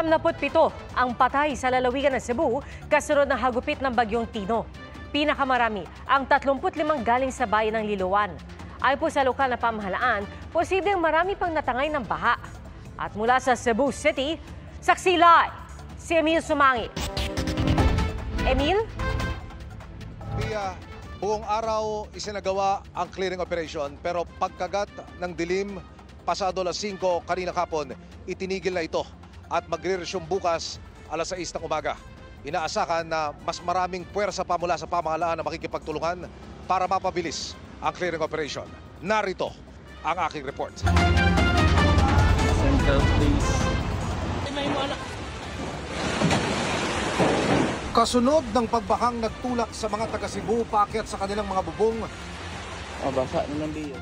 97 ang patay sa lalawigan ng Cebu kasunod ng hagupit ng bagyong Tino. Pinakamarami ang 35 galing sa bayan ng Liloan. Ayon po sa lokal na pamahalaan, posibleng marami pang natangay ng baha. At mula sa Cebu City, saksi live si Emil Sumangit. Emil? Buong araw isinagawa ang clearing operation pero pagkagat ng dilim pasado alas 5 kanina hapon, itinigil na ito at magre-resume bukas alas 6 ng umaga. Inaasahan na mas maraming puwersa pa mula sa pamahalaan na makikipagtulungan para mapabilis ang clearing operation. Narito ang aking report. Central Place. Kasunod ng pagbahang nagtulak sa mga taga Cebu paakyat sa kanilang mga bubong, Basa na lang diyo.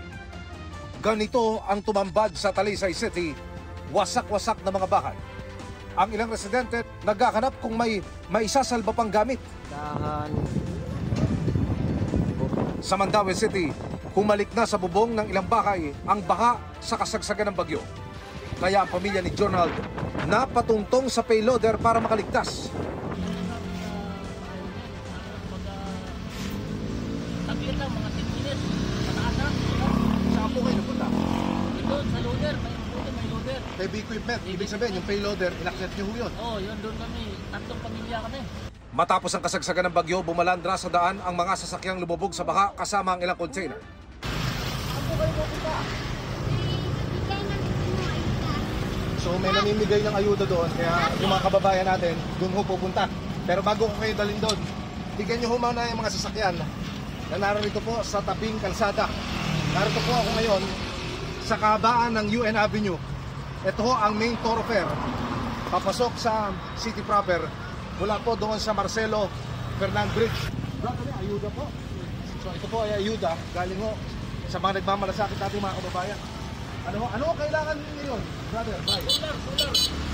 ganito ang tumambad sa Talisay City, wasak-wasak na mga bahay. Ang ilang residente naghahanap kung may maisasalba pang gamit. Sa Mandaue City, humalik na sa bubong ng ilang bahay ang baha sa kasagsagan ng bagyo. Kaya ang pamilya ni Jonald napatungtong sa payloader para makaligtas. Tabihan lang, mga 10 minutes. Mataas na. Saan po kayo napunta? Doon, sa loader. May loader. Heavy equipment, ibig sabihin yung payloader, inakyat niyo ho yun. Oo, yun doon kami. 3 pamilya kami. Matapos ang kasagsagan ng bagyo, bumalandra sa daan ang mga sasakyang lumubog sa baha kasama ang ilang container. So may namimigay ng ayuda doon, kaya yung mga kababayan natin, doon ho pupunta. Pero bago ko kayo dalhin doon, tignan nyo ho muna yung mga sasakyan na narito po sa tabing kalsada. Narito po ako ngayon sa kahabaan ng UN Avenue. Ito ho ang main thoroughfare. Papasok sa city proper. Mula po doon sa Marcelo Fernan Bridge. Brother, ayuda po. So ito po ay ayuda galing ho sa mga nagmamalasakit natin mga kababayan. Ano kailangan niyo yun, brother? Bye.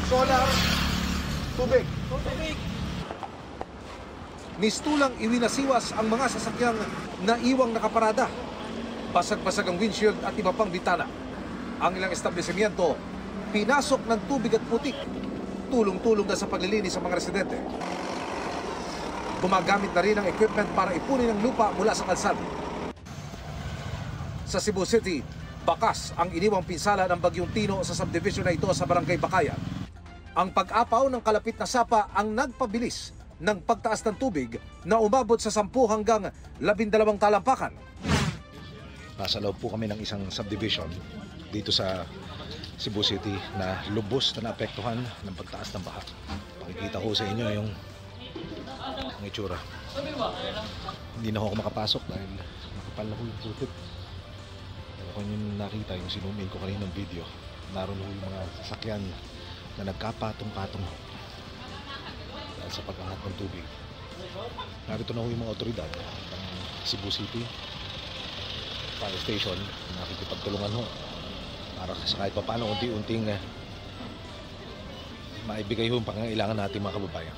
Solar. Tubig. Mistulang iwinasiwas ang mga sasakyang naiwang nakaparada. Basag-basag ang windshield at iba pang bitana. Ang ilang establishmento, pinasok ng tubig at putik. Tulong-tulong na sa paglilinis sa mga residente. Gumagamit na rin ang equipment para ipunin ang lupa mula sa kalsada. Sa Cebu City, bakas ang iniwang pinsala ng bagyong Tino sa subdivision na ito sa Barangay Bakayan. Ang pag-apaw ng kalapit na sapa ang nagpabilis ng pagtaas ng tubig na umabot sa 10 hanggang 12 talampakan. Nasa loob po kami ng isang subdivision dito sa Cebu City na lubos na naapektuhan ng pagtaas ng baha. Pakikita ko sa inyo yung itsura. Hindi na ako makapasok dahil makapal na yung putik. Pero kung yung nakita, yung sinumil ko kanina ng video, naroon yung mga sasakyan na nagkapatong-patong dahil sa pag-angat ng tubig. Narito na yung mga otoridad ng Cebu City Fire Station, nakikipagtulungan ho para sa kahit pa paano unti-unting maibigay yung pangangailangan natin mga kababayan.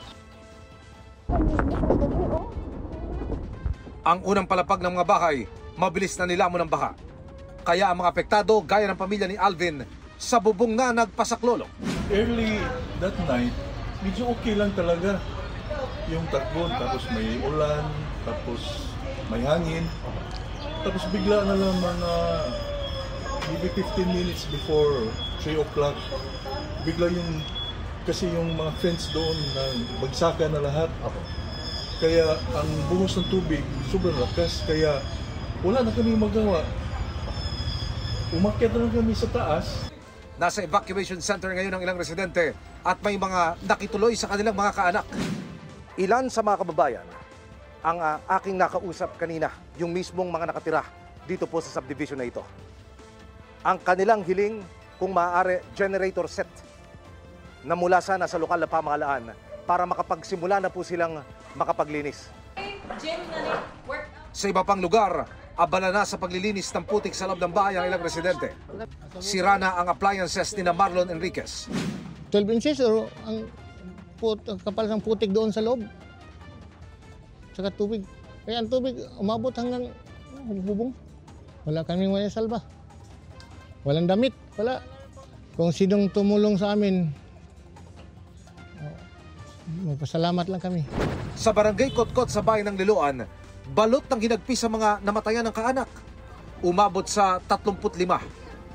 Ang unang palapag ng mga bahay, mabilis na nilamon ng baha. Kaya ang mga apektado, gaya ng pamilya ni Alvin, sa bubong na nagpasaklolo. Early that night, medyo okay lang talaga yung takbon, tapos may ulan, tapos may hangin. Tapos bigla na lang mga maybe 15 minutes before 3 o'clock, bigla yung, kasi yung mga fence doon na bagsakan na lahat. Kaya ang buhos ng tubig sobrang lakas, kaya wala na kami magawa. Umakyat na lang kami sa taas. Nasa evacuation center ngayon ang ilang residente at may mga nakituloy sa kanilang mga kaanak. Ilan sa mga kababayan ang aking nakausap kanina, yung mismong mga nakatira dito po sa subdivision na ito. Ang kanilang hiling kung maaari generator set na mula sana sa lokal na pamahalaan para makapagsimula na po silang makapaglinis. Sa iba pang lugar, abala na sa paglilinis ng putik sa loob ng bahay ang ilang residente. Sira na ang appliances ni Marlon Enriquez. 12 inches o ang kapal ng putik doon sa loob. Saka tubig. Kaya ang tubig umabot hanggang bubong. Wala kaming may salba. Walang damit, wala. Kung sinong tumulong sa amin, magpasalamat lang kami. Sa barangay Kotkot sa bayan ng Liloan, balot ng hinagpis sa mga namatayan ng kaanak. Umabot sa 35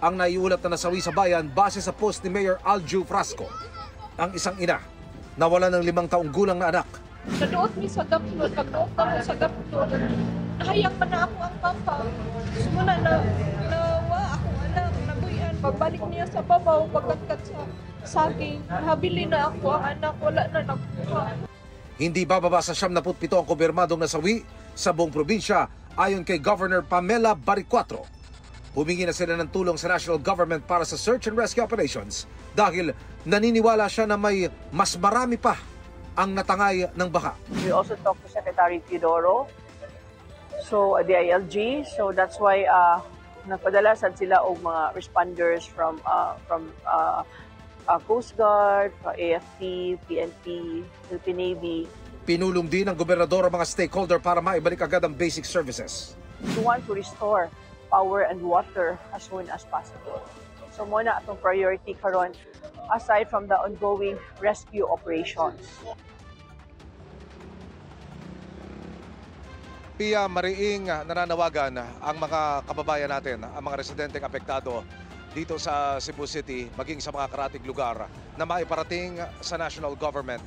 ang naiulat na nasawi sa bayan base sa post ni Mayor Alju Frasco. Ang isang ina, nawala ng 5 taong gulang na anak. Naduot ni sa gapno, pagduot ako sa gapno, nahayang pa na ako ang papa. Sumuna nawa ako anak, nabuyan. Pagbalik niya sa babaw, pagkatkat sa saging, habili na ako ang anak, wala na nakuha. Hindi bababa sa 77 ang kumpirmadong nasawi sa buong probinsya ayon kay Governor Pamela Baricuatro. Humingi na sila ng tulong sa national government para sa search and rescue operations dahil naniniwala siya na may mas marami pa ang natangay ng baha. We also talked to Secretary Teodoro, so the ILG, so that's why nagpadala sad sila og mga responders from Coast Guard, AFP, PNP, Philippine Navy. Pinulong din ng gobernador ang mga stakeholder para maibalik agad ang basic services. We want to restore power and water as soon as possible. So muna atong priority karon aside from the ongoing rescue operations. Pia, mariing nananawagan ang mga kababayan natin, ang mga residenteng apektado dito sa Cebu City, maging sa mga karatig lugar na maiparating sa national government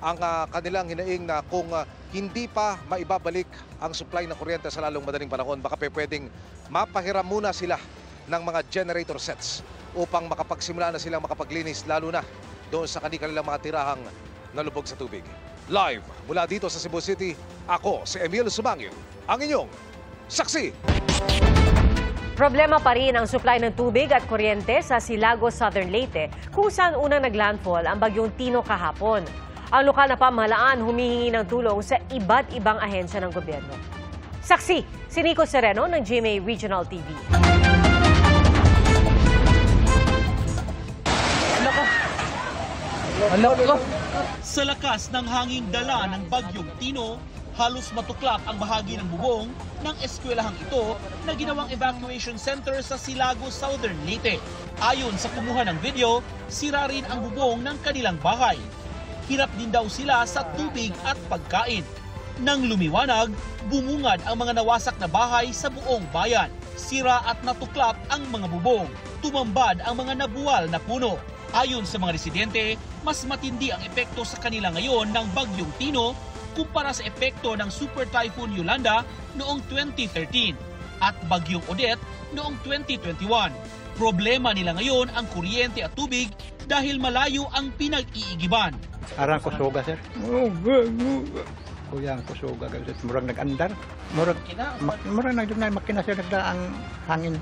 ang kanilang hinaing na kung hindi pa maibabalik ang supply ng kuryente sa lalong madaling panahon, baka pwedeng mapahiram muna sila ng mga generator sets upang makapagsimula na silang makapaglinis lalo na doon sa kanilang mga tirahang nalubog sa tubig. Live mula dito sa Cebu City, ako si Emil Sumangil, ang inyong saksi. Problema pa rin ang supply ng tubig at kuryente sa Silagos, Southern Leyte, kung saan unang naglandfall ang bagyong Tino kahapon. Ang lokal na pamahalaan humihingi ng tulong sa iba't ibang ahensya ng gobyerno. Saksi, si Nico Sereno ng GMA Regional TV. Sa lakas ng hanging dala ng bagyong Tino, halos matuklap ang bahagi ng bubong ng eskwelahang ito na ginawang evacuation center sa Silagos, Southern Leyte. Ayon sa kumuha ng video, sira rin ang bubong ng kanilang bahay. Hirap din daw sila sa tubig at pagkain. Nang lumiwanag, bumungad ang mga nawasak na bahay sa buong bayan. Sira at natuklap ang mga bubong. Tumambad ang mga nabuwal na puno. Ayon sa mga residente, mas matindi ang epekto sa kanila ngayon ng bagyong Tino kumpara sa epekto ng Super Typhoon Yolanda noong 2013 at bagyong Odette noong 2021. Problema nila ngayon ang kuryente at tubig dahil malayo ang pinag-iigiban. Arang ko soga, sir. Kuyang ko soga, murang nag-andar. Murang nag-dunay makina, sir, nagdaang hangin.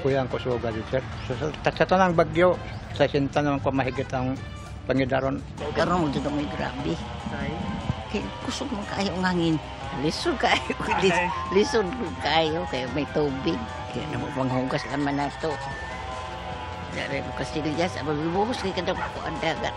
Kuyang ko soga, sir. Sa tanang bagyo, sa sinta naman ko mahigit ang pangidaron. Karoon mo dito may grabe. Kusog mo kayo ang hangin. Lisod kayo. Lisod kayo. Kaya may tubig. Kaya naman panghugas naman na ito. Dari mo kasi nila sa mabibuhos kaya kada ko ang dagat.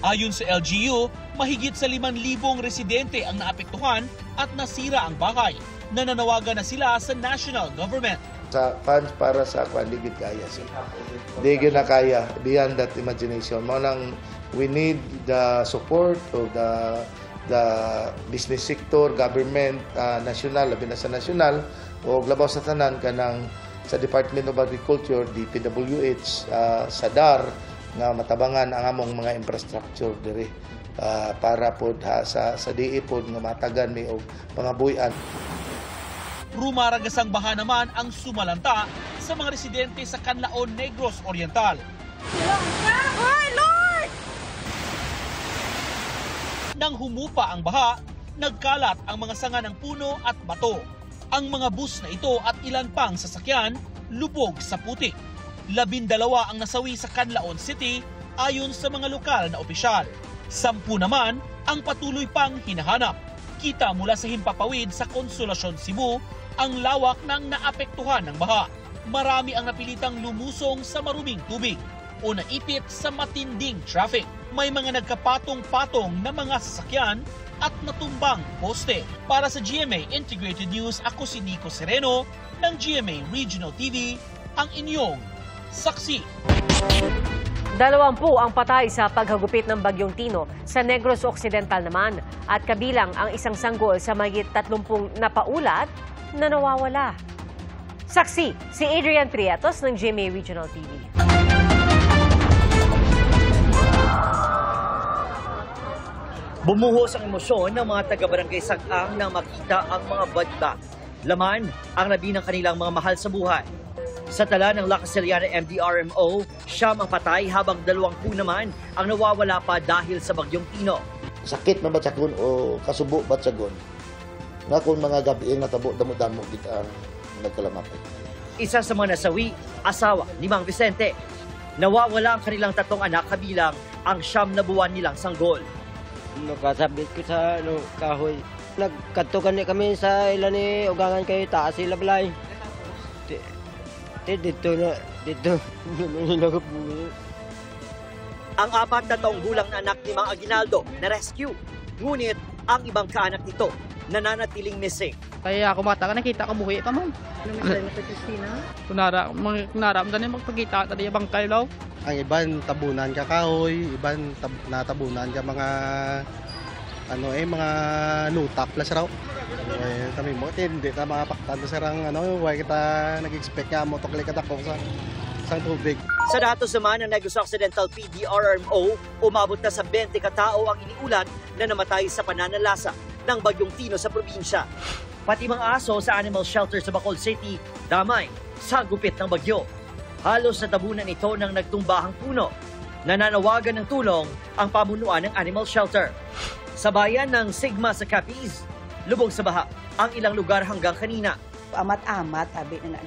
Ayon sa LGU, mahigit sa 5,000 residente ang naapektuhan at nasira ang bahay. Nananawagan na sila sa national government. Sa funds para sa ligid kaya sir. Di na kaya beyond that imagination. We need the support of the business sector, government, national, labi na sa national, o labaw sa tanan kanang sa Department of Agriculture, DPWH, sa DAR, nga matabangan ang among mga infrastructure diri para pod sa DE pod nga matagan mi og pangabuyan. Rumaragasang baha naman ang sumalanta sa mga residente sa Canlaon, Negros Oriental. Hi, Lord! Nang humupa ang baha, nagkalat ang mga sanga ng puno at bato. Ang mga bus na ito at ilan pang sasakyan lubog sa putik. 12 ang nasawi sa Canlaon City ayon sa mga lokal na opisyal. 10 naman ang patuloy pang hinahanap. Kita mula sa himpapawid sa Consolacion, Cebu ang lawak ng naapektuhan ng baha. Marami ang napilitang lumusong sa maruming tubig o naipit sa matinding traffic. May mga nagkapatong-patong na mga sasakyan at natumbang poste. Para sa GMA Integrated News, ako si Nico Sereno ng GMA Regional TV, ang inyong saksi. 20 ang patay sa paghagupit ng Bagyong Tino sa Negros Occidental naman at kabilang ang isang sanggol sa mahigit 30 na paulat na nawawala. Saksi si Adrian Prietos ng GMA Regional TV. Bumuhos ang emosyon ng mga taga-barangay Sag-ang nang makita ang mga body bag. Laman ang labi ng kanilang mga mahal sa buhay. Sa tala ng La Casillana MDRMO, 9 ang patay habang 20 naman ang nawawala pa dahil sa Bagyong Tino. Sakit na batsagon o kasubo batsagon. Nga kung mga gabi natabo damo-damo kita ang nagkalamapay. Isa sa mga nasawi, asawa ni Mang Vicente. Nawawala ang kanilang 3 anak kabilang ang 9 na buwan nilang sanggol. Nakasabit ko sa kahoy. Nagkatukan kami sa ilan ni ugangan kayo taas sila balay. Dito nakabuhay. Ang 4 na taong gulang na anak ni Mang Aguinaldo na rescue. Ngunit ang ibang kaanak nito nananatiling missing. Kaya ako mata ka nakita ka buhay pa man. Ano sa Christina? Kunaramdan niya magpagkita tadi bang kayo. Ang iban tabunan ka kahoy, iban natabunan ka mga mga lutak plus raw. Kami mo hindi ta mapaktan sa sarang why kita nag-expect nga mo tukli ka dako sa tubig. Sa datos naman ng Negros Occidental PDRMO, umabot na sa 20 katao ang iniulat na namatay sa pananalasa ng Bagyong Tino sa probinsya. Pati mga aso sa animal shelter sa Bacolod City, damay sa gupit ng bagyo. Halos natabunan ito ng nagtumbahang puno. Nananawagan ng tulong ang pamunuan ng animal shelter. Sa bayan ng Sigma sa Capiz, lubog sa baha ang ilang lugar hanggang kanina. Amat-amat, abi na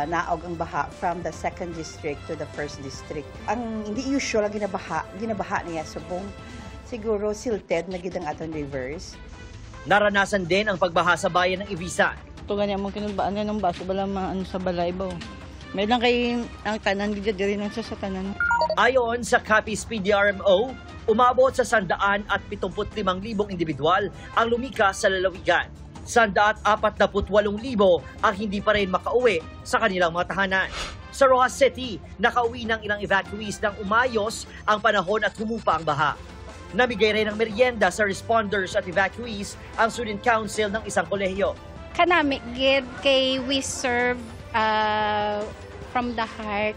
naog ang baha from the 2nd district to the 1st district. Ang hindi usual ang ginabaha niya subong. Siguro silted na gidang aton rivers. Naranasan din ang pagbaha sa bayan ng Ibisan. Ito ganyan mong kinulbaan ng baso bala sa balay ba. May lang kay ang tanan dito rin sa tanan. Ayon sa Capiz PDRMO, umabot sa 175,000 individual ang lumikas sa lalawigan. 148,000 ang hindi pa rin makauwi sa kanilang mga tahanan. Sa Rojas City, nakauwi ng ilang evacuees nang umayos ang panahon at humupa ang baha. Namigay rin ng merienda sa responders at evacuees ang Student Council ng isang kolehiyo. Kanami gid kay we serve from the heart.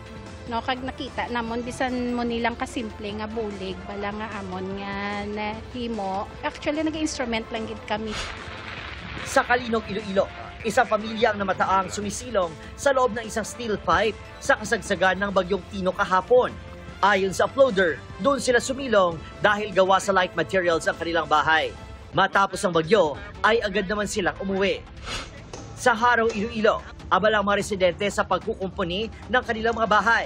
No, kag nakita namon bisan mo nilang kasimple nga bulig bala nga amon nga nahimo. Actually nag-instrument lang gid kami. Sa Kalinog, Iloilo, isang pamilya ang namataang sumisilong sa loob ng isang steel pipe sa kasagsagan ng Bagyong Tino kahapon. Ayon sa uploader, doon sila sumilong dahil gawa sa light materials ang kanilang bahay. Matapos ang bagyo, ay agad naman silang umuwi. Sa Haro, Iloilo, abala ang mga residente sa pagkukumpuni ng kanilang mga bahay.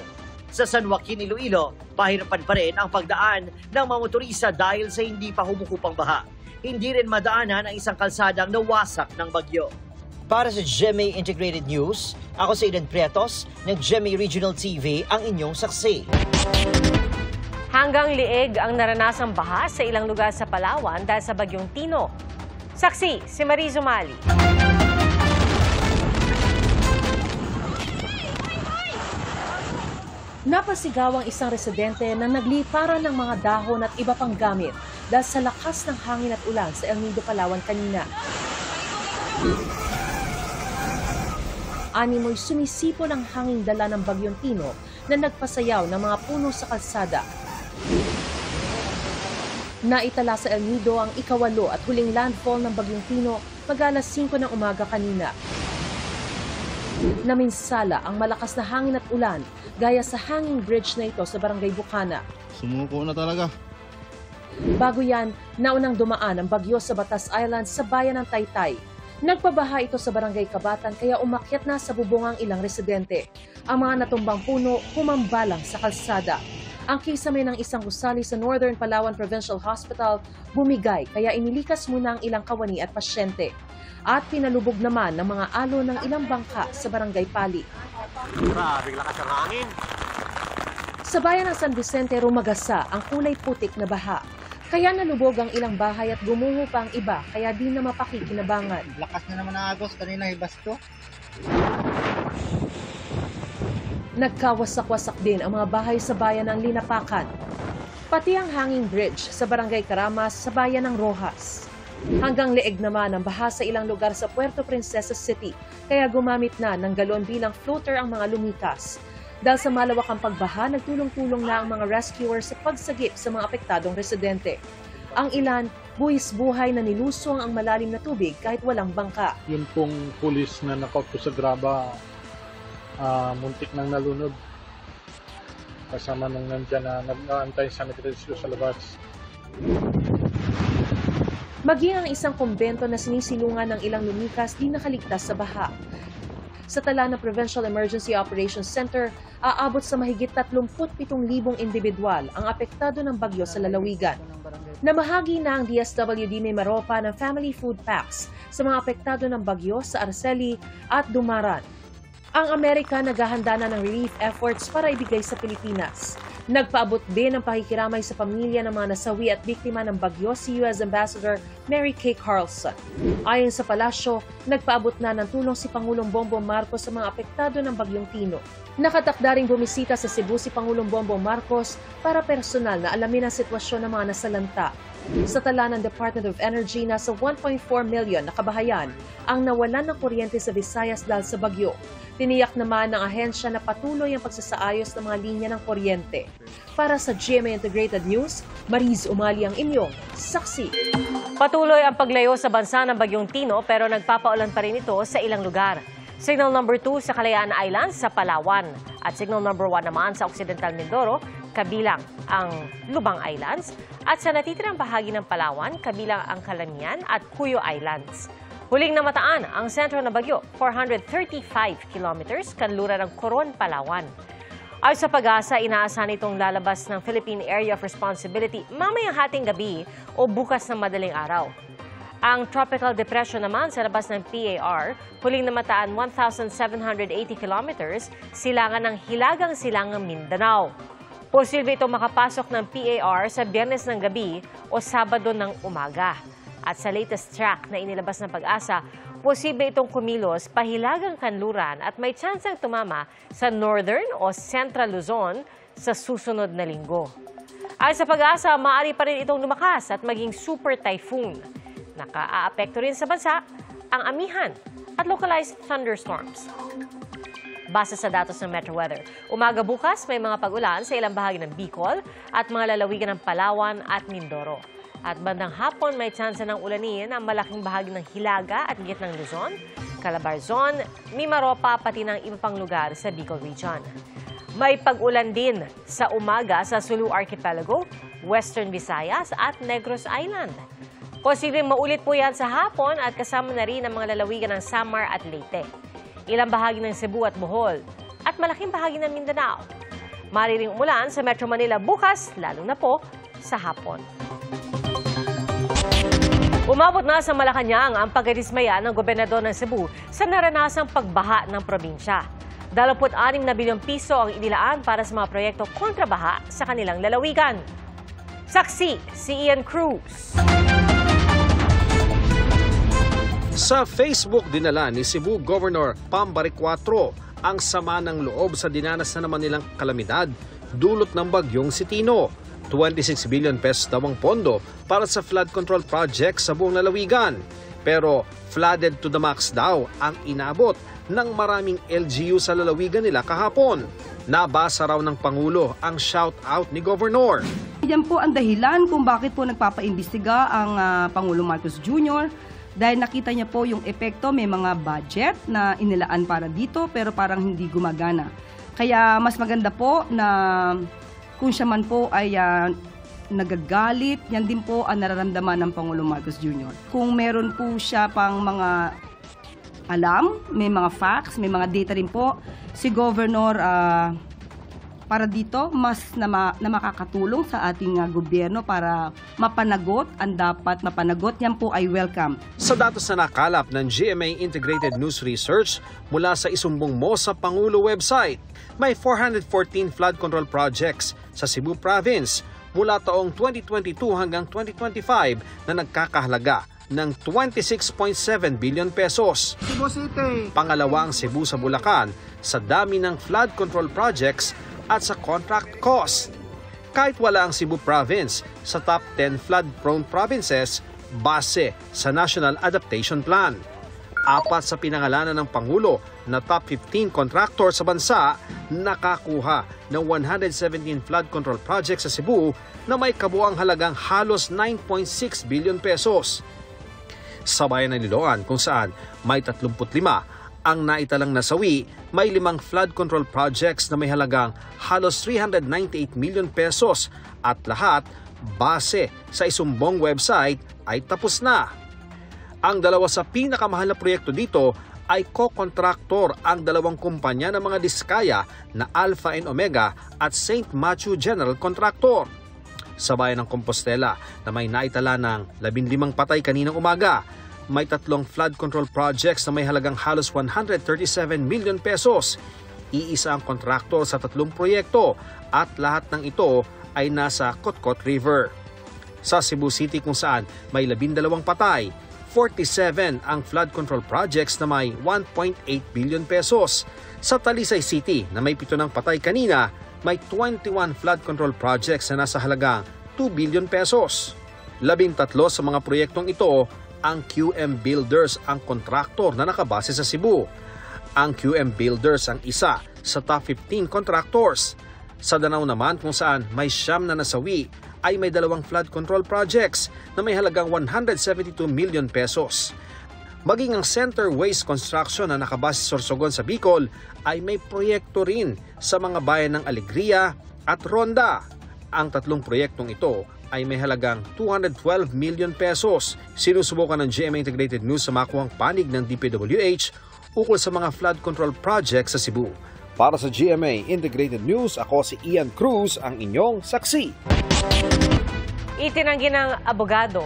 Sa San Joaquin, Iloilo, pahirapan pa rin ang pagdaan ng mga motorista dahil sa hindi pa humukupang baha. Hindi rin madaanan ang isang kalsadang nawasak ng bagyo. Para sa GMA Integrated News, ako si Adrian Prietos ng GMA Regional TV, ang inyong saksi. Hanggang liig ang naranasang baha sa ilang lugar sa Palawan dahil sa Bagyong Tino. Saksi si Marie Zumali. Napasigaw ang isang residente na nagliparan ng mga dahon at iba pang gamit dahil sa lakas ng hangin at ulan sa El Nido, Palawan kanina. Animoy sumisipo ng hanging dala ng Bagyong Tino na nagpasayaw ng mga puno sa kalsada. Naitala sa El Nido ang ika-8 at huling landfall ng Bagyong Tino mag-alas 5 ng umaga kanina. Naminsala ang malakas na hangin at ulan gaya sa hanging bridge na ito sa Barangay Bukana. Sumuko na talaga. Bago yan, naunang dumaan ang bagyo sa Batas Island sa bayan ng Taytay. Nagpabaha ito sa Barangay Kabatan kaya umakyat na sa bubong ang ilang residente. Ang mga natumbang puno humambalang sa kalsada. Ang kisame ng isang gusali sa Northern Palawan Provincial Hospital bumigay kaya inilikas muna ang ilang kawani at pasyente. At pinalubog naman ng mga alo ng ilang bangka sa Barangay Pali. Grabing lakas ng hangin. Sa bayan ng San Vicente, rumagasa ang kulay putik na baha. Kaya nalubog ang ilang bahay at gumuho pa ang iba kaya di na mapakikinabangan. Lakas na naman ang agos kanina, Hibasto. Nagkawasak-wasak din ang mga bahay sa bayan ng Linapakan. Pati ang hanging bridge sa Barangay Caramas sa bayan ng Rojas. Hanggang leeg naman ang baha sa ilang lugar sa Puerto Princesa City, kaya gumamit na ng galon bilang floater ang mga lumikas. Dahil sa malawakang pagbaha, nagtulong-tulong na ang mga rescuers sa pagsagip sa mga apektadong residente. Ang ilan, buwis buhay na nilusong ang malalim na tubig kahit walang bangka. Yun pong pulis na nakaupo sa graba, muntik nang nalunod. Kasama nung nandyan na nag-aantay sa rescue sa labas. Maging ang isang kumbento na sinisilungan ng ilang lumikas di nakaligtas sa baha. Sa tala ng Provincial Emergency Operations Center, aabot sa mahigit 37,000 individual ang apektado ng bagyo sa lalawigan. Namahagi na ang DSWD Mimaropa ng family food packs sa mga apektado ng bagyo sa Araceli at Dumaran. Ang Amerika naghahanda na ng relief efforts para ibigay sa Pilipinas. Nagpaabot din ng pakikiramay sa pamilya ng mga nasawi at biktima ng bagyo si U.S. Ambassador Mary Kay Carlson. Ayon sa palasyo, nagpaabot na ng tulong si Pangulong Bongbong Marcos sa mga apektado ng bagyong Tino. Nakatakda ring bumisita sa Cebu si Pangulong Bongbong Marcos para personal na alamin ang sitwasyon ng mga nasalanta. Sa tala ng Department of Energy, nasa 1.4 million na kabahayan ang nawalan ng kuryente sa Visayas dahil sa bagyo. Tiniyak naman ng ahensya na patuloy ang pagsasaayos ng mga linya ng kuryente. Para sa GMA Integrated News, Mariz Umali ang inyong saksi. Patuloy ang paglayo sa bansa ng bagyong Tino pero nagpapaulan pa rin ito sa ilang lugar. Signal number 2 sa Kalayaan Islands sa Palawan at signal number 1 naman sa Occidental Mindoro, kabilang ang Lubang Islands at sa natitirang bahagi ng Palawan, kabilang ang Calamian at Cuyo Islands. Huling namataan ang sentro ng bagyo, 435 kilometers kanluran ng Coron, Palawan. Ayon sa Pag-asa, inaasahan itong lalabas ng Philippine Area of Responsibility mamayang hating gabi o bukas ng madaling araw. Ang tropical depression naman sa labas ng PAR, huling namataan 1,780 kilometers silangan ng Hilagang Silangang Mindanao. Posible itong makapasok ng PAR sa Biyernes ng gabi o Sabado ng umaga. At sa latest track na inilabas ng Pag-asa, posible itong kumilos pahilagang kanluran at may tsansang tumama sa Northern o Central Luzon sa susunod na linggo. Ayon sa Pag-asa, maaari pa rin itong lumakas at maging super typhoon. Naka-aapekto rin sa bansa ang amihan at localized thunderstorms. Base sa datos ng Metro Weather, umaga bukas may mga pag-ulan sa ilang bahagi ng Bicol at mga lalawigan ng Palawan at Mindoro. At bandang hapon may tsansa ng ulanin ang malaking bahagi ng Hilaga at gitnang Luzon, Calabarzon, Mimaropa pati ng iba pang lugar sa Bicol Region. May pag-ulan din sa umaga sa Sulu Archipelago, Western Visayas at Negros Island. Posibleng maulit po yan sa hapon at kasama na rin ang mga lalawigan ng Samar at Leyte, ilang bahagi ng Cebu at Bohol, at malaking bahagi ng Mindanao. Mariring umulan sa Metro Manila bukas, lalo na po sa hapon. Umabot na sa Malacanang ang pagdismaya ng gobernador ng Cebu sa naranasang pagbaha ng probinsya. 26 na bilyong piso ang inilaan para sa mga proyekto kontra baha sa kanilang lalawigan. Saksi si Ian Cruz. Sa Facebook dinala ni Cebu Governor Pambaric IV ang sama ng loob sa dinanas na naman nilang kalamidad dulot ng bagyong si Tino. 26 billion pesos daw ang pondo para sa flood control project sa buong lalawigan. Pero flooded to the max daw ang inabot ng maraming LGU sa lalawigan nila kahapon. Nabasa raw ng Pangulo ang shout-out ni Governor. Yan po ang dahilan kung bakit po nagpapaimbestiga ang Pangulo Marcos Jr. Dahil nakita niya po yung epekto, may mga budget na inilaan para dito pero parang hindi gumagana. Kaya mas maganda po na kung siya man po ay nagagalit, yan din po ang nararamdaman ng Pangulong Marcos Jr. Kung meron po siya pang mga alam, may mga facts, may mga data rin po, si Governor para dito mas na makakatulong sa ating gobyerno para mapanagot ang dapat mapanagot, yan po ay welcome. Sa datos na nakalap ng GMA Integrated News Research mula sa isumbong mo sa Pangulo website, may 414 flood control projects sa Cebu Province mula taong 2022 hanggang 2025 na nagkakahalaga ng 26.7 billion pesos. Cebu City. Pangalawa ang Cebu sa Bulacan sa dami ng flood control projects at sa contract cost. Kahit wala ang Cebu Province sa top 10 flood-prone provinces base sa National Adaptation Plan. 4 sa pinangalanan ng Pangulo na top 15 contractor sa bansa nakakuha ng 117 flood control projects sa Cebu na may kabuang halagang halos 9.6 billion pesos. Sa bayan ng Liloan kung saan may 35 ang naitalang nasawi, may 5 flood control projects na may halagang halos 398 million pesos at lahat base sa isumbong website ay tapos na. Ang dalawa sa pinakamahal na proyekto dito ay co-contractor ang 2 kumpanya ng mga diskaya na Alpha and Omega at St. Matthew General Contractor. Sa bayan ng Compostela na may naitala ng 15 patay kaninang umaga, may 3 flood control projects na may halagang halos 137 million pesos. Iisa ang kontraktor sa 3 proyekto at lahat ng ito ay nasa Kotkot River. Sa Cebu City kung saan may 12 patay, 47 ang flood control projects na may 1.8 billion pesos. Sa Talisay City na may 7 ng patay kanina, may 21 flood control projects na nasa halagang 2 billion pesos. 13 sa mga proyektong ito, ang QM Builders ang kontraktor na nakabase sa Cebu. Ang QM Builders ang isa sa top 15 contractors. Sa Danao naman kung saan may 9 na nasawi, ay may 2 flood control projects na may halagang 172 million pesos. Maging ang Center Waste Construction na nakabase sa Sorsogon sa Bicol ay may proyekto rin sa mga bayan ng Alegria at Ronda. Ang 3 proyektong ito ay may halagang 212 million pesos. Sinusubukan ng GMA Integrated News sa makuhang panig ng DPWH ukol sa mga flood control projects sa Cebu. Para sa GMA Integrated News, ako si Ian Cruz, ang inyong saksi. Itinanggi ng abogado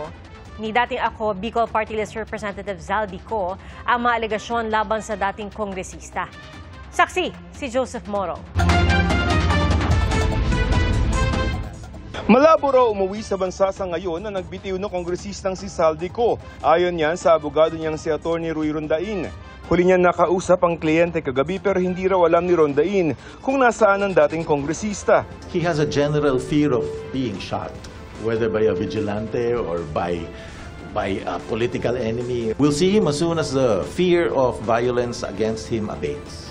ni dating ako Bicol Party List Representative Zaldi Co ang mga alegasyon laban sa dating kongresista. Saksi, si Joseph Moro. Malabo raw umuwi sa bansa sa ngayon na nagbitiw ng kongresistang si Zaldi Co. Ayon yan sa abogado niyang si Atty. Ruy Rondain. Huli niya nakausap ang kliyente kagabi pero hindi raw alam ni Rondain kung nasaan ang dating kongresista. He has a general fear of being shot, whether by a vigilante or by a political enemy. We'll see him as soon as the fear of violence against him abates.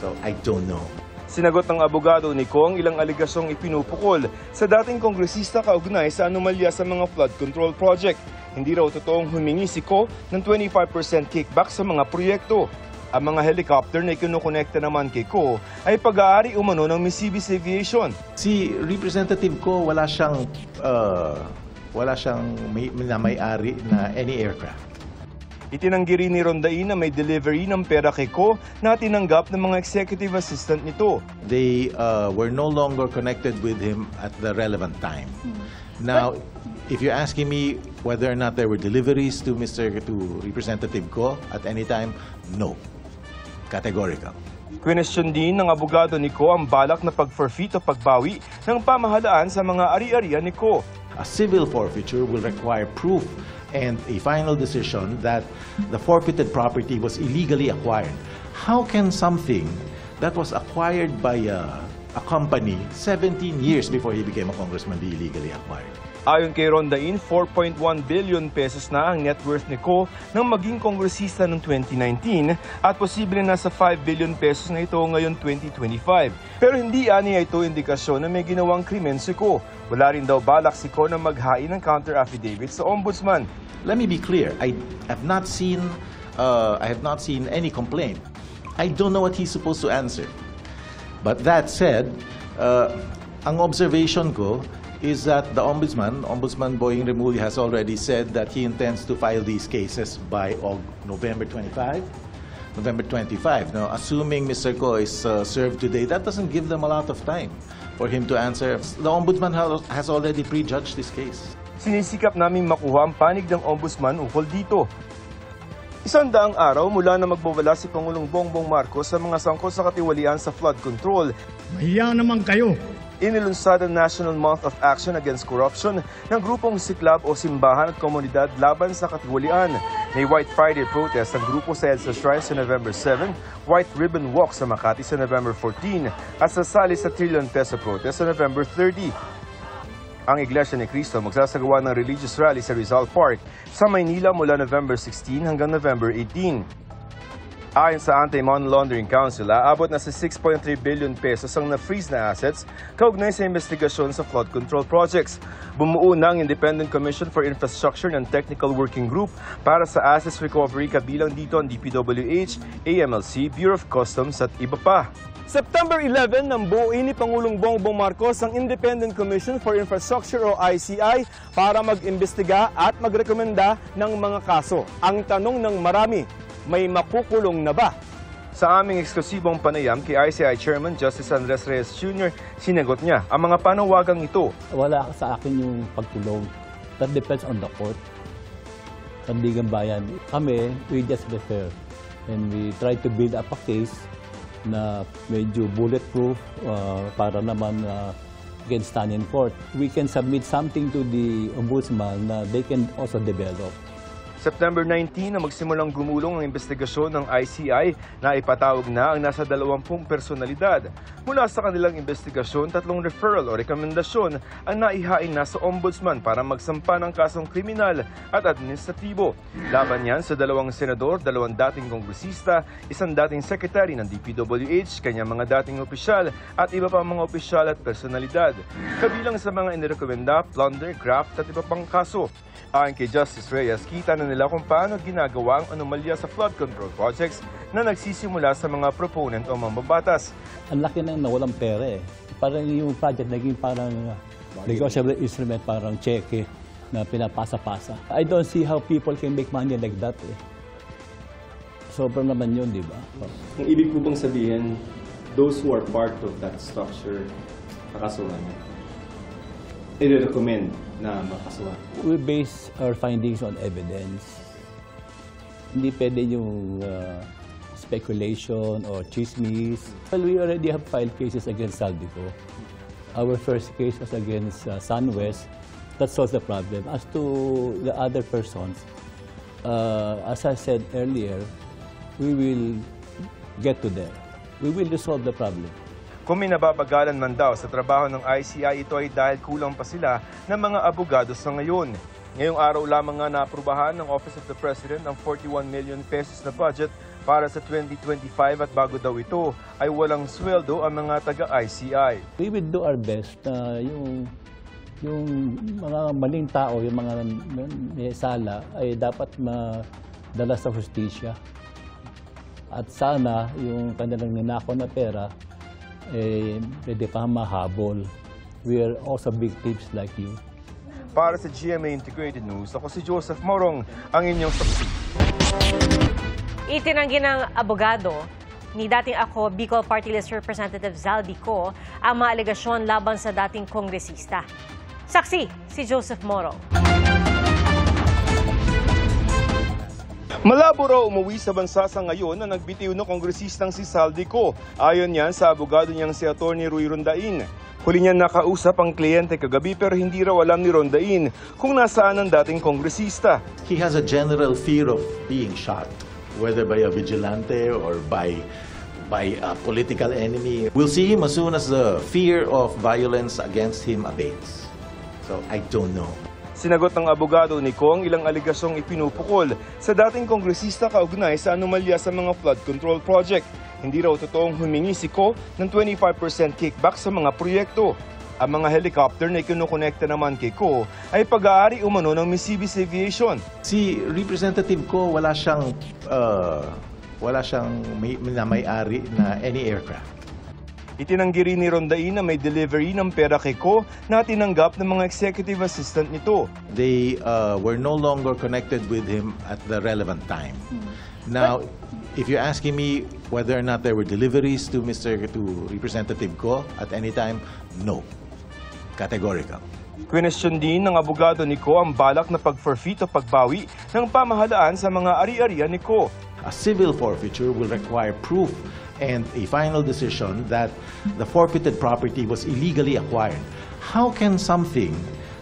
So I don't know. Sinagot ng abogado ni Co ang ilang aligasyong ipinupukol sa dating kongresista kaugnay sa anomalya sa mga flood control project. Hindi raw totoong humingi si Co ng 25% kickback sa mga proyekto. Ang mga helicopter na ikinukonekta naman kay Co ay pag-aari umano ng Mississippi Aviation. Si Representative Co wala siyang may-ari na any aircraft. Itinanggi rin ni Rondain na may delivery ng pera kay Co na tinanggap ng mga executive assistant nito. They were no longer connected with him at the relevant time. Now, if you're asking me whether or not there were deliveries to Representative Co at any time, no. Categorical. Question din ng abogado ni Co ang balak na pag-forfeit o pagbawi ng pamahalaan sa mga ari-arian ni Co. A civil forfeiture will require proof and a final decision that the forfeited property was illegally acquired. How can something that was acquired by a company 17 years before he became a congressman be illegally acquired? Ayon kay Rondain, 4.1 billion pesos na ang net worth ni Co nang maging kongresista noong 2019 at posible na sa 5 billion pesos na ito ngayon 2025. Pero hindi aniya ito indikasyon na may ginawang krimen si Co. Wala rin daw balak si Co na maghain ng counter affidavit sa ombudsman. Let me be clear. I have not seen any complaint. I don't know what he's supposed to answer. But that said, ang observation ko is that the Ombudsman Boying Remulla has already said that he intends to file these cases by November 25. Now, assuming Mr. Co is served today, that doesn't give them a lot of time for him to answer. The Ombudsman has already prejudged this case. Sinisikap naming makuha ang panig ng Ombudsman ukol dito. 100 araw mula na magbawala si Pangulong Bongbong Marcos sa mga sangkot sa katiwalian sa flood control. Mahiya naman kayo. inilunsad ang National Month of Action Against Corruption ng grupong siklab o simbahan at komunidad laban sa katiwalian. May White Friday protest ang grupo sa EDSA Shrine sa November 7, White Ribbon Walk sa Makati sa November 14, at sasali sa Trillion Peso protest sa November 30. Ang Iglesia ni Cristo magsasagawa ng religious rally sa Rizal Park sa Maynila mula November 16 hanggang November 18. Ayon sa Anti-Money Laundering Council, aabot na sa 6.3 billion pesos ang na-freeze na assets kaugnay sa investigasyon sa flood control projects. Bumuo na ang Independent Commission for Infrastructure and Technical Working Group para sa assets recovery, kabilang dito ang DPWH, AMLC, Bureau of Customs at iba pa. September 11, nang buuin ni Pangulong Bongbong Marcos ang Independent Commission for Infrastructure o ICI para mag-imbestiga at magrekomenda ng mga kaso. Ang tanong ng marami, may makukulong na ba? Sa aming eksklusibong panayam kay ICI Chairman Justice Andres Reyes Jr., sinagot niya ang mga panawagang ito. Wala sa akin yung pagkulong. That depends on the court. Sandigan Bayan, kami, we just refer. And we try to build up a case na medyo bulletproof para naman against stand in court. We can submit something to the ombudsman na they can also develop. September 19 na magsimulang gumulong ang investigasyon ng ICI na ipatawag na ang nasa 20 personalidad. Mula sa kanilang investigasyon, 3 referral o rekomendasyon ang naihain na sa ombudsman para magsampa ng kasong kriminal at administratibo. Laban yan sa 2 senador, 2 dating kongresista, 1 dating sekretary ng DPWH, kanyang mga dating opisyal at iba pang mga opisyal at personalidad. Kabilang sa mga inirekomenda, plunder, graft at iba pang kaso. Ayon kay Justice Reyes, kita na nila kung paano ginagawa ang anomalya sa flood control projects na nagsisimula sa mga proponent o mambabatas. Ang laki na nawalang pera eh. Parang yung project naging parang negotiable instrument, parang cheque na pinapasa-pasa. I don't see how people can make money like that eh. Sobrang naman yun, di ba? Ang ibig po bang sabihin, those who are part of that structure, kakasuhan, i-recommend na makasuhan? We base our findings on evidence. Hindi pwede yung speculation or chismis. Well, we already have filed cases against Saldico. Our first case was against SunWest. That solves the problem. As to the other persons, as I said earlier, we will get to them. We will resolve the problem. Kung may nababagalan man daw sa trabaho ng ICI, ito ay dahil kulang pa sila ng mga abogado sa ngayon. Ngayong araw lamang nga naaprubahan ng Office of the President ang 41 million pesos na budget para sa 2025 at bago daw ito ay walang sweldo ang mga taga-ICI. We will do our best na yung mga maling tao, yung mga may sala ay dapat madala sa hustisya. At sana yung kanilang ninakaw na pera pwede pa mahabol. We are also victims like you. Para sa GMA Integrated News, ako si Joseph Morong, ang inyong saksi. Itinanggi ng abogado ni dating ako Bicol Party List Representative Zaldico ang mga alegasyon laban sa dating kongresista. Saksi, si Joseph Morong. Malabo raw umuwi sa bansa sa ngayon na nagbitiw ng kongresistang si Zaldico. Ayon yan sa abogado niyang si Atty. Ruy Rondain. Huli niya nakausap ang kliyente kagabi pero hindi raw alam ni Rondain kung nasaan ang dating kongresista. He has a general fear of being shot, whether by a vigilante or by a political enemy. We'll see him as soon as the fear of violence against him abates. So I don't know. Sinagot ng abogado ni Ko ang ilang aligasyong ipinupukol sa dating kongresista kaugnay sa anomalya sa mga flood control project. Hindi raw totoong humingi si Ko ng 25% kickback sa mga proyekto. Ang mga helicopter na ikinukonekta naman kay Ko ay pag-aari umano ng Misibis Aviation. Si Representative Ko wala siyang may-ari na any aircraft. Itinanggi rin ni Rondain na may delivery ng pera kay Ko na tinanggap ng mga executive assistant nito. They were no longer connected with him at the relevant time. Now, if you're asking me whether or not there were deliveries to Representative Ko at any time, no. Categorical. Question din ng abogado ni Ko ang balak na pag-forfeit o pagbawi ng pamahalaan sa mga ari-arian ni Ko. A civil forfeiture will require proof and a final decision that the forfeited property was illegally acquired. How can something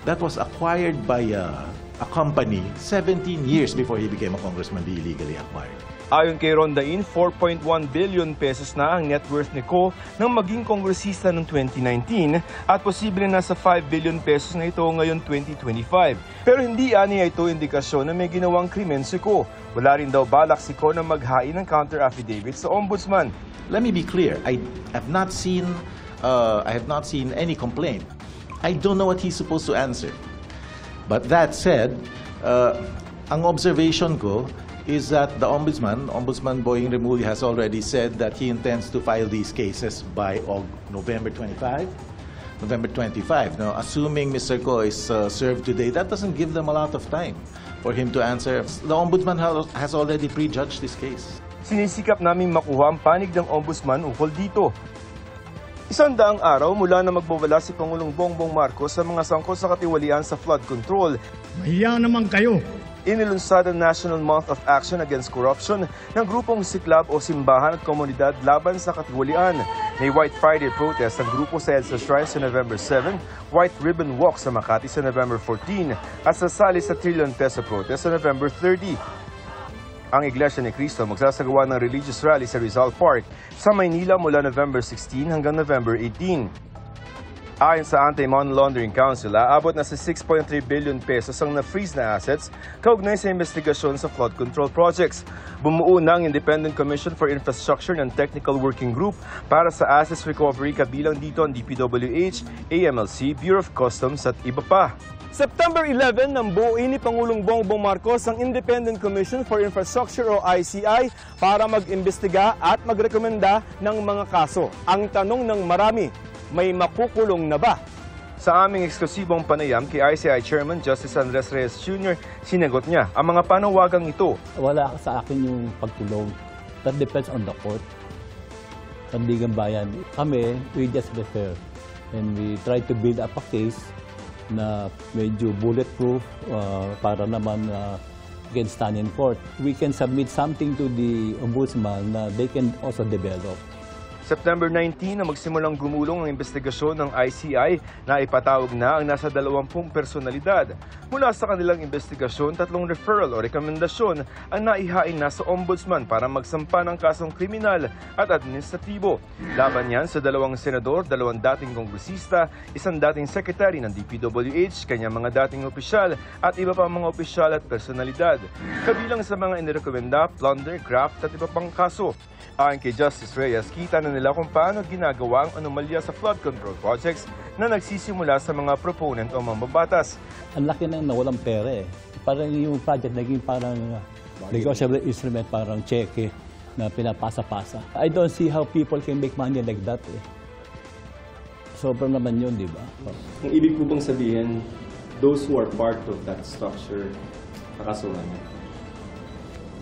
that was acquired by a company 17 years before he became a congressman be illegally acquired? Ayon kay Rondain, 4.1 billion pesos na ang net worth ni Ko nang maging kongresista noong 2019 at posible nasa 5 billion pesos na ito ngayon 2025. Pero hindi aniya ito indikasyon na may ginawang krimen si Ko. Wala rin daw balak si Ko na maghain ng counter affidavit sa ombudsman. Let me be clear, I have not seen any complaint. I don't know what he's supposed to answer. But that said, ang observation ko is that the Ombudsman Boying Remulla, has already said that he intends to file these cases by November 25. Now, assuming Mr. Ko is served today, that doesn't give them a lot of time for him to answer. The Ombudsman has already prejudged this case. Sinisikap namin makuha ang panig ng Ombudsman ukol dito. 100 araw mula na magbawala si Pangulong Bongbong Marcos sa mga sangkot sa katiwalian sa flood control. Mahiya naman kayo! Inilunsad ang National Month of Action Against Corruption ng grupong siklab o simbahan at komunidad laban sa katiwalian. May White Friday protest ang grupo sa EDSA Shrine sa November 7, White Ribbon Walk sa Makati sa November 14, at sasali sa Trillion Peso protest sa November 30. Ang Iglesia ni Cristo magsasagawa ng religious rally sa Rizal Park sa Maynila mula November 16 hanggang November 18. Ayon sa Anti-Money Laundering Council, aabot na sa 6.3 billion pesos ang na-freeze na assets kaugnay sa investigasyon sa flood control projects. Bumuo na ang Independent Commission for Infrastructure ng Technical Working Group para sa assets recovery, kabilang dito ang DPWH, AMLC, Bureau of Customs at iba pa. September 11 nang buuin ni Pangulong Bongbong Marcos ang Independent Commission for Infrastructure o ICI para mag-imbestiga at magrekomenda ng mga kaso. Ang tanong ng marami, may makukulong na ba? Sa aming eksklusibong panayam kay ICI Chairman Justice Andres Reyes Jr., sinagot niya ang mga panawagang ito. Wala sa akin yung pagkulong. That depends on the court. Sandigan Bayan, kami, we just refer. And we try to build up a case na medyo bulletproof para naman can stand in court. We can submit something to the Ombudsman na they can also develop. September 19 na magsimulang gumulong ang investigasyon ng ICI na ipatawag na ang nasa 20 personalidad. Mula sa kanilang investigasyon, 3 referral o rekomendasyon ang naihain na sa Ombudsman para magsampa ng kasong kriminal at administratibo. Laban yan sa 2 senador, 2 dating kongresista, 1 dating sekretary ng DPWH, kanyang mga dating opisyal at iba pang mga opisyal at personalidad. Kabilang sa mga inirekomenda, plunder, graft at iba pang kaso. Ayon kay Justice Reyes, kita na nila kung paano ginagawa ang anomalya sa flood control projects na nagsisimula sa mga proponent o mambabatas. Ang laki na nawalang pera eh. Parang yung project naging parang negotiable instrument, parang cheque na pinapasa-pasa. I don't see how people can make money like that eh. Sobrang naman yun, di ba? Ang ibig po bang sabihin, those who are part of that structure, kakasuhan,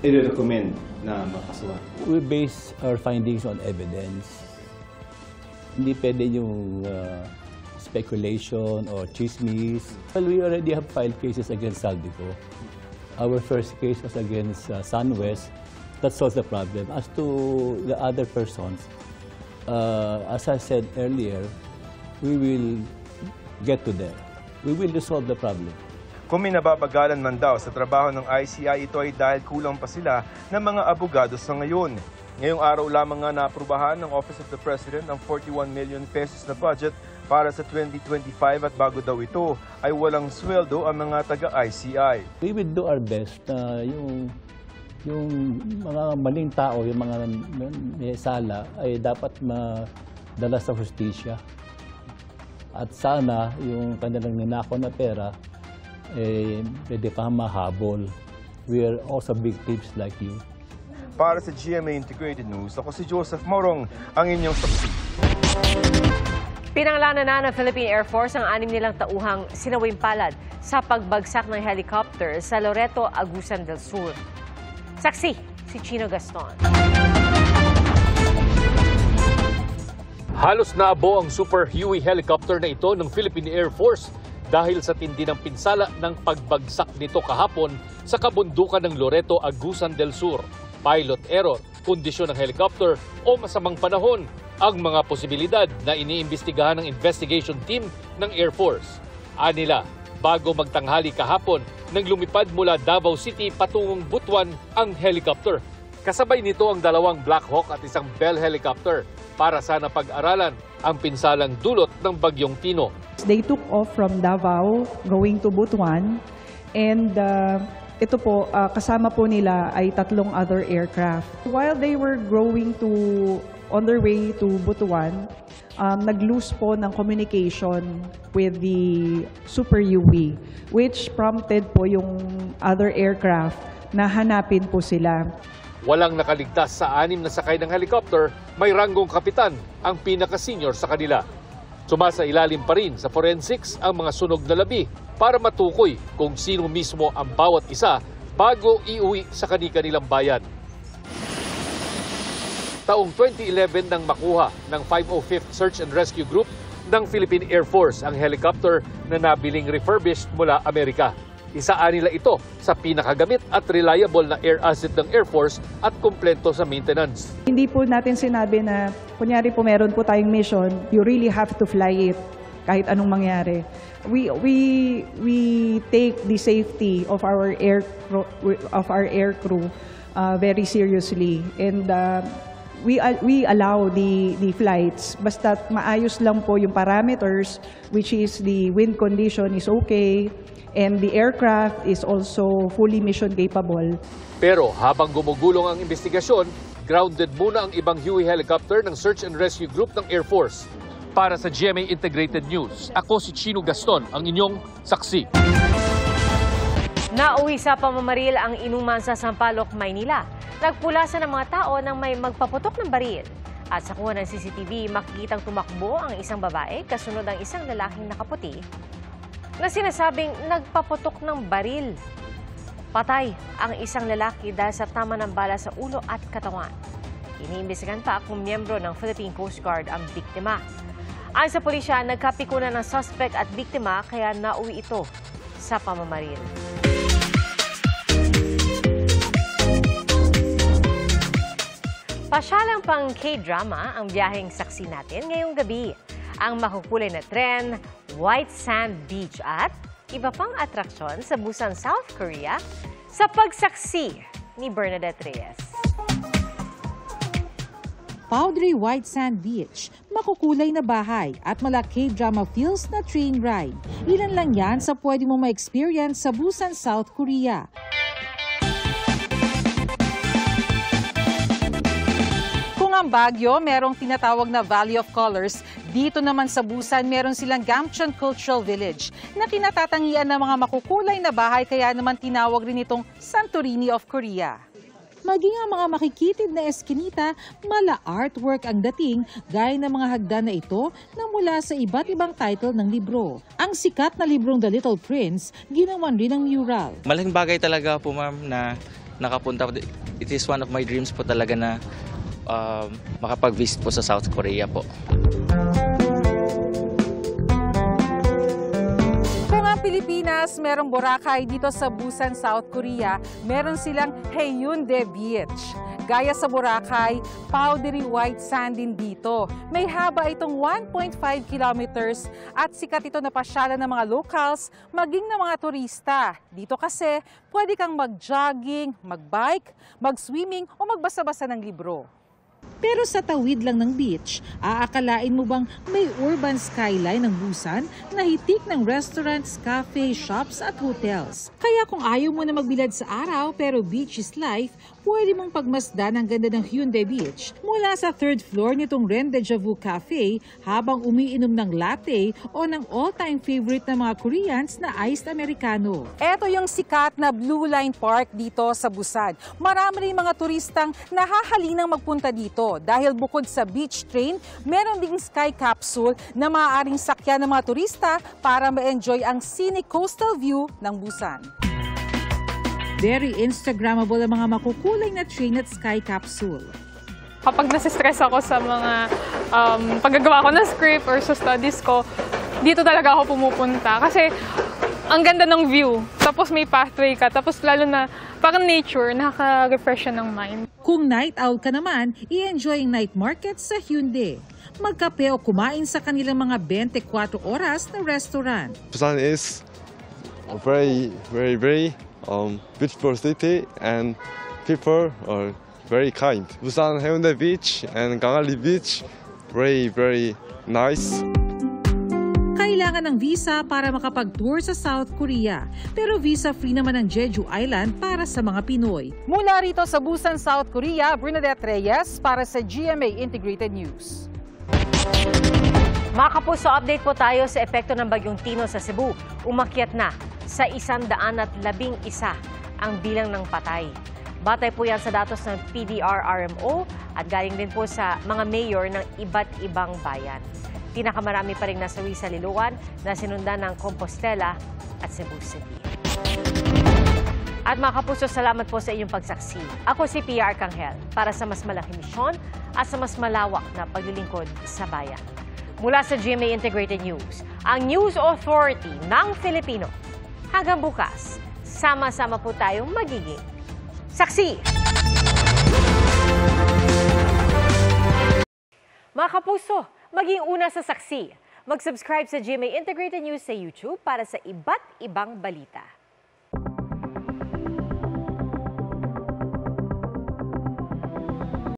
i-recommend na makasuhan? We base our findings on evidence. Hindi pwede yung speculation or chismis. Well, we already have filed cases against Saldico. Our first case was against SunWest. That solves the problem. As to the other persons, as I said earlier, we will get to them. We will resolve the problem. Kung may nababagalan man daw sa trabaho ng ICI, ito ay dahil kulang pa sila ng mga abogado sa ngayon. Ngayong araw lamang nga naaprubahan ng Office of the President ang 41 million pesos na budget para sa 2025 at bago daw ito ay walang sweldo ang mga taga-ICI. We will do our best na yung mga maling tao, yung mga may sala ay dapat madala sa hustisya. At sana yung kanilang ninakaw na pera pwede pa mahabol. We are also victims like you. Para sa GMA Integrated News, ako si Joseph Morong, ang inyong saksi. Pinangalanan na ng Philippine Air Force ang 6 nilang tauhang sinawing palad sa pagbagsak ng helicopter sa Loreto, Agusan del Sur. Saksi, si Chino Gaston. Halos naabo ang Super Huey helicopter na ito ng Philippine Air Force dahil sa tindi ng pinsala ng pagbagsak nito kahapon sa kabundukan ng Loreto, Agusan del Sur. Pilot error kondisyon ng helicopter o masamang panahon ang mga posibilidad na iniimbestigahan ng investigation team ng Air Force. Anila, bago magtanghali kahapon, nang lumipad mula Davao City patungong Butuan ang helicopter. Kasabay nito ang 2 Black Hawk at isang Bell helicopter para sana pag-aralan ang pinsalang dulot ng Bagyong Tino. They took off from Davao going to Butuan, and ito po, kasama po nila ay 3 other aircraft. While they were on their way to Butuan, nag-lose po ng communication with the Super UV, which prompted po yung other aircraft na hanapin po sila. Walang nakaligtas sa 6 na sakay ng helicopter, may ranggong kapitan ang pinaka-senior sa kanila. Sumasa ilalim pa rin sa forensics ang mga sunog na labi para matukoy kung sino mismo ang bawat isa bago iuwi sa kani-kanilang bayan. Taong 2011 nang makuha ng 505th Search and Rescue Group ng Philippine Air Force ang helicopter na nabiling refurbished mula Amerika. Isaan nila ito sa pinakagamit at reliable na air asset ng Air Force at kumpleto sa maintenance. Hindi po natin sinabi na, kunyari po meron po tayong mission, you really have to fly it kahit anong mangyari. We take the safety of our air crew very seriously, and we allow the flights basta maayos lang po yung parameters, which is the wind condition is okay, and the aircraft is also fully mission capable. Pero habang gumugulong ang investigasyon, grounded muna ang ibang Huey helicopter ng Search and Rescue Group ng Air Force. Para sa GMA Integrated News, ako si Chino Gaston, ang inyong saksi. Nauwi sa pamamaril ang inuman sa Sampaloc, Maynila. Nagpulasan ng mga tao nang may magpaputok ng baril. At sa kuha ng CCTV, makikitang tumakbo ang isang babae kasunod ang isang lalaking nakaputi na sinasabing nagpaputok ng baril. Patay ang isang lalaki dahil sa tama ng bala sa ulo at katawan. Iniimbestigahan pa kung miyembro ng Philippine Coast Guard ang biktima. Ayon sa pulisya, nagkapikunan ng suspect at biktima kaya nauwi ito sa pamamaril. Pasyalang pang K-drama ang biyaheng saksi natin ngayong gabi. Ang makukulay na tren, White Sand Beach at iba pang atraksyon sa Busan, South Korea sa pagsaksi ni Bernadette Reyes. Powdery White Sand Beach, makukulay na bahay at mala K-drama feels na train ride. Ilan lang yan sa pwede mo ma-experience sa Busan, South Korea. Kung ang Baguio merong tinatawag na Valley of Colors, dito naman sa Busan meron silang Gamcheon Cultural Village na kinatatangian ng mga makukulay na bahay, kaya naman tinawag rin itong Santorini of Korea. Maging ang mga makikitid na eskinita, mala artwork ang dating, gaya ng mga hagdan na ito na mula sa iba't ibang title ng libro. Ang sikat na librong The Little Prince, ginawan rin ng mural. Malaking bagay talaga po ma'am na nakapunta. It is one of my dreams po talaga na makapag-visit po sa South Korea po. Kung ang Pilipinas merong Boracay, dito sa Busan, South Korea, meron silang Haeundae Beach. Gaya sa Boracay, powdery white sand din dito. May haba itong 1.5 kilometers at sikat ito na pasyalan ng mga locals, maging ng mga turista. Dito kasi, pwede kang mag-jogging, mag-bike, mag-swimming o magbasa-basa ng libro. Pero sa tawid lang ng beach, aakalain mo bang may urban skyline ng Busan na hitik ng restaurants, cafe, shops at hotels? Kaya kung ayaw mo na magbilad sa araw pero beach is life, pwede mong pagmasdan ang ganda ng Haeundae Beach mula sa 3rd floor nitong Ren Deja Vu Cafe habang umiinom ng latte o ng all-time favorite ng mga Koreans na iced Americano. Ito yung sikat na Blue Line Park dito sa Busan. Marami rin mga turistang nahahalinang magpunta dito dahil bukod sa beach train, meron ding sky capsule na maaaring sakyan ng mga turista para ma-enjoy ang scenic coastal view ng Busan. Very Instagrammable ang mga makukulay na train at sky capsule. Kapag nasistress ako sa mga paggagawa ko ng script or sa studies ko, dito talaga ako pumupunta. Kasi ang ganda ng view. Tapos may pathway ka. Tapos lalo na parang nature, nakaka-refresh siya ng mind. Kung night out ka naman, i-enjoy ang night market sa Hyundai. Magkape o kumain sa kanilang mga 24 oras na restaurant. Busan is a very beautiful city and people are very kind. Busan Hyundai Beach and Gangali Beach, very nice. Kailangan ng visa para makapag-tour sa South Korea. Pero visa-free naman ang Jeju Island para sa mga Pinoy. Mula rito sa Busan, South Korea, Bernadette Reyes para sa GMA Integrated News. Mga kapuso, update po tayo sa epekto ng bagyong Tino sa Cebu. Umakyat na sa 111 ang bilang ng patay. Batay po yan sa datos ng PDRRMO at galing din po sa mga mayor ng iba't ibang bayan. Pinakamarami pa rin nasawi sa Liloan na sinundan ng Compostela at Cebu City. At mga kapuso, salamat po sa inyong pagsaksi. Ako si PR Kanghel para sa mas malaking misyon at sa mas malawak na paglilingkod sa bayan. Mula sa GMA Integrated News, ang News Authority ng Filipino. Hanggang bukas, sama-sama po tayong magiging saksi! Mga kapuso, maging una sa saksi. Mag-subscribe sa GMA Integrated News sa YouTube para sa iba't ibang balita.